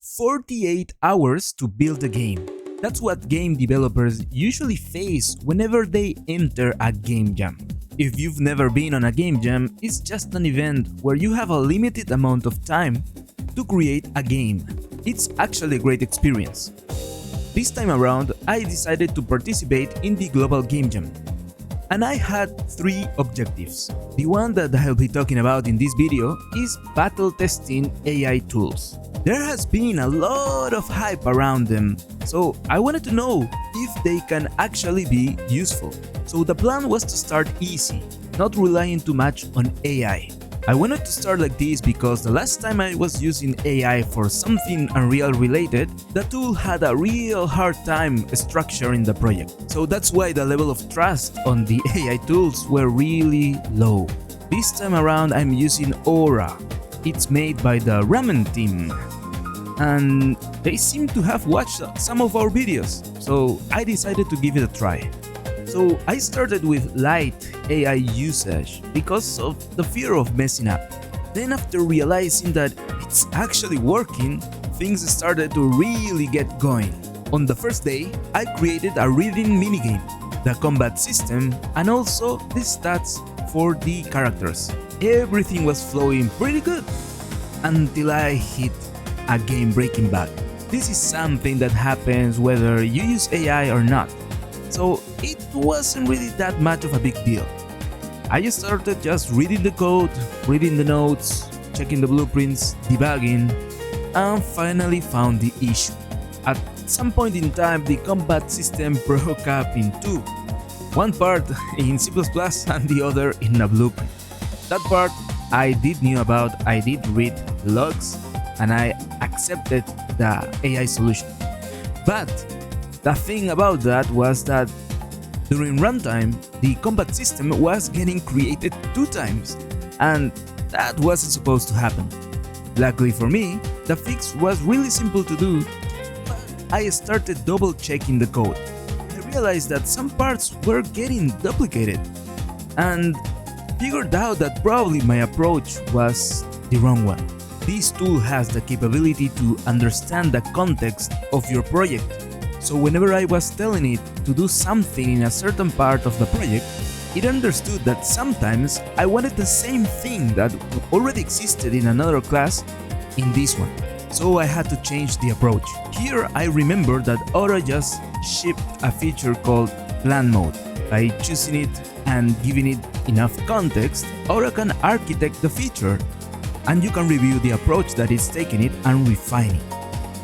48 hours to build a game. That's what game developers usually face whenever they enter a game jam. If you've never been on a game jam, it's just an event where you have a limited amount of time to create a game. It's actually a great experience. This time around, I decided to participate in the Global Game Jam. And I had 3 objectives. The one that I'll be talking about in this video is battle testing AI tools. There has been a lot of hype around them, so I wanted to know if they can actually be useful. So the plan was to start easy, not relying too much on AI. I wanted to start like this because the last time I was using AI for something Unreal related, the tool had a real hard time structuring the project. So that's why the level of trust on the AI tools were really low. This time around I'm using Aura. It's made by the Ramen team. And they seem to have watched some of our videos, so I decided to give it a try. So I started with light AI usage because of the fear of messing up. Then after realizing that it's actually working, things started to really get going. On the first day, I created a reading minigame, the combat system, and also the stats for the characters. Everything was flowing pretty good until I hit a game-breaking bug. This is something that happens whether you use AI or not. So it wasn't really that much of a big deal. I just started reading the code, reading the notes, checking the blueprints, debugging, and finally found the issue. At some point in time, the combat system broke up in 2. One part in C++ and the other in a blueprint. That part I did knew about, I did read the logs, and I accepted the AI solution. But the thing about that was that during runtime, the combat system was getting created 2 times, and that wasn't supposed to happen. Luckily for me, the fix was really simple to do, but I started double checking the code. I realized that some parts were getting duplicated, and figured out that probably my approach was the wrong one. This tool has the capability to understand the context of your project. So whenever I was telling it to do something in a certain part of the project, it understood that sometimes I wanted the same thing that already existed in another class in this one. So I had to change the approach. Here I remember that Aura just shipped a feature called Plan Mode. By choosing it and giving it enough context, Aura can architect the feature, and you can review the approach that it's taking it and refine it.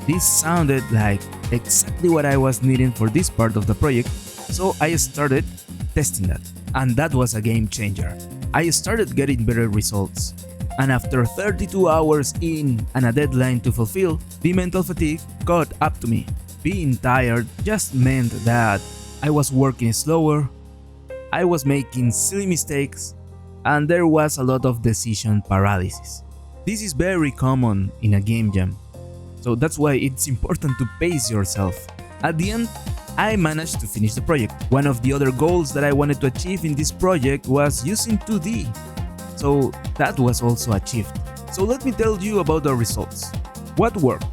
This sounded like exactly what I was needing for this part of the project, so I started testing that, and that was a game changer. I started getting better results, and after 32 hours in and a deadline to fulfill, the mental fatigue caught up to me. Being tired just meant that I was working slower, I was making silly mistakes, and there was a lot of decision paralysis. This is very common in a game jam, so that's why it's important to pace yourself. At the end, I managed to finish the project. One of the other goals that I wanted to achieve in this project was using 2D, so that was also achieved. So let me tell you about the results. What worked?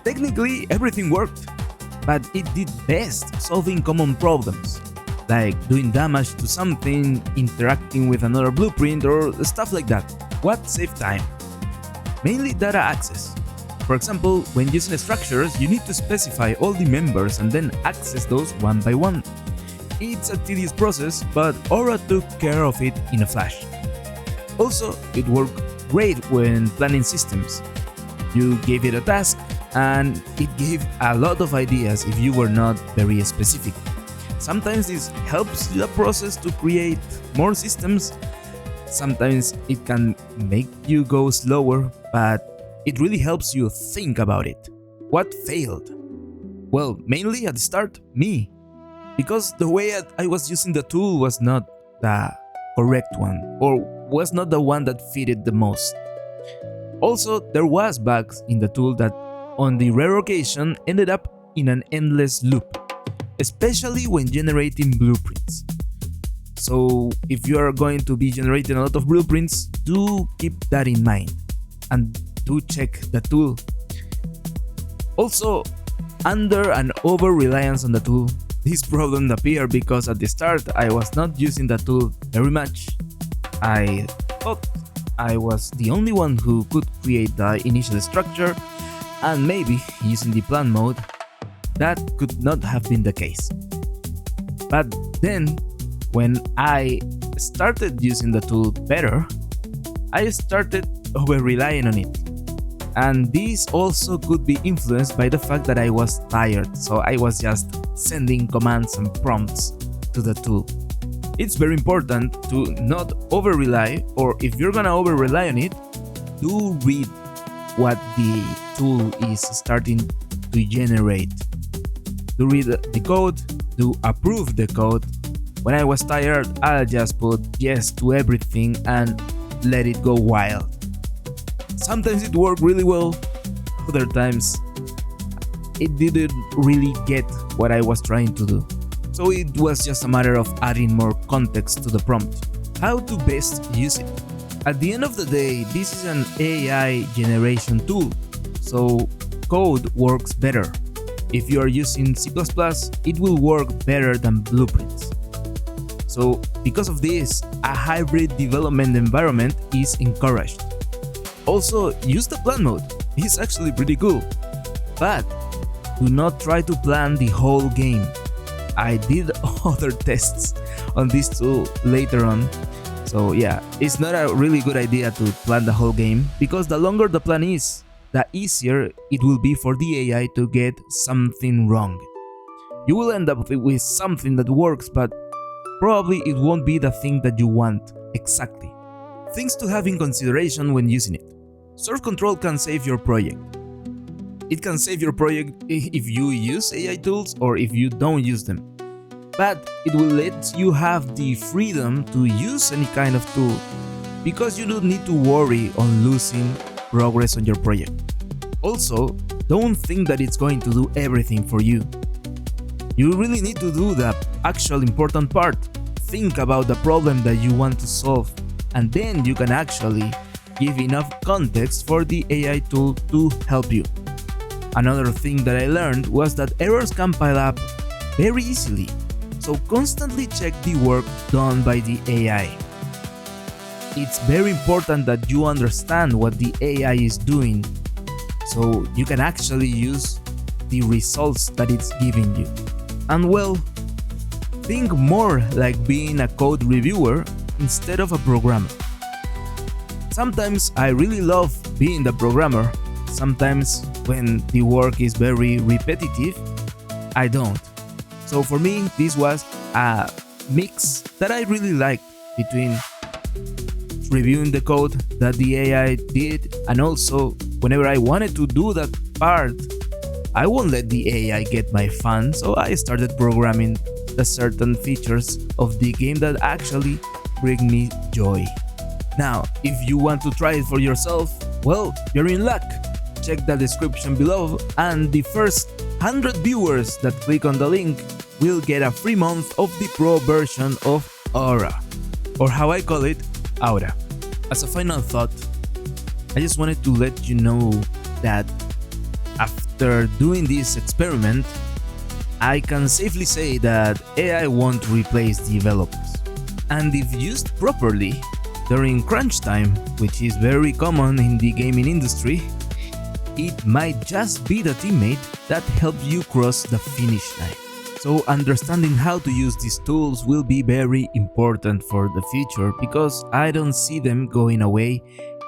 Technically, everything worked, but it did best solving common problems, like doing damage to something, interacting with another blueprint, or stuff like that. What saved time? Mainly data access. For example, when using structures, you need to specify all the members and then access those one by one. It's a tedious process, but Aura took care of it in a flash. Also, it worked great when planning systems. You gave it a task, and it gave a lot of ideas if you were not very specific. Sometimes this helps the process to create more systems. Sometimes it can make you go slower, but it really helps you think about it. What failed? Well, mainly at the start, me. Because the way I was using the tool was not the correct one, or was not the one that fitted the most. Also, there was bugs in the tool that on the rare occasion ended up in an endless loop, especially when generating blueprints. So if you are going to be generating a lot of blueprints, do keep that in mind and do check the tool. Also, under and over reliance on the tool. This problem appeared because at the start I was not using the tool very much. I thought I was the only one who could create the initial structure, and maybe using the plan mode, that could not have been the case. But then, when I started using the tool better, I started over relying on it. And this also could be influenced by the fact that I was tired, so I was just sending commands and prompts to the tool. It's very important to not over rely, or if you're gonna over rely on it, do read what the tool is starting to generate. Do read the code, do approve the code. When I was tired, I'll just put yes to everything and let it go wild. Sometimes it worked really well, other times it didn't really get what I was trying to do. So it was just a matter of adding more context to the prompt. How to best use it? At the end of the day, this is an AI generation tool, so code works better. If you are using C++, it will work better than blueprints. So because of this, a hybrid development environment is encouraged. Also, use the plan mode, it's actually pretty cool. But do not try to plan the whole game. I did other tests on this tool later on. So yeah, it's not a really good idea to plan the whole game, because the longer the plan is, the easier it will be for the AI to get something wrong. You will end up with something that works, but probably it won't be the thing that you want exactly. Things to have in consideration when using it. Source control can save your project. It can save your project if you use AI tools or if you don't use them. But it will let you have the freedom to use any kind of tool, because you don't need to worry on losing progress on your project. Also, don't think that it's going to do everything for you. You really need to do the actual important part. Think about the problem that you want to solve, and then you can actually give enough context for the AI tool to help you. Another thing that I learned was that errors can pile up very easily, so constantly check the work done by the AI. It's very important that you understand what the AI is doing, so you can actually use the results that it's giving you. And well, think more like being a code reviewer instead of a programmer. Sometimes I really love being the programmer. Sometimes when the work is very repetitive, I don't. So for me, this was a mix that I really liked between reviewing the code that the AI did, and also whenever I wanted to do that part, I won't let the AI get my fun, so I started programming the certain features of the game that actually bring me joy. Now, if you want to try it for yourself, well, you're in luck. Check the description below, and the first 100 viewers that click on the link will get a free month of the pro version of Aura, or how I call it, Aura. As a final thought, I just wanted to let you know that after doing this experiment, I can safely say that AI won't replace developers. And if used properly, during crunch time, which is very common in the gaming industry, it might just be the teammate that helps you cross the finish line. So understanding how to use these tools will be very important for the future, because I don't see them going away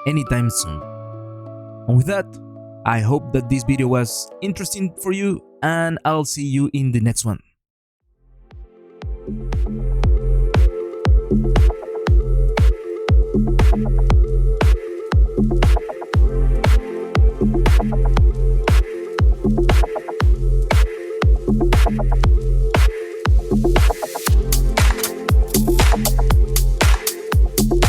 anytime soon. And with that, I hope that this video was interesting for you, and I'll see you in the next one.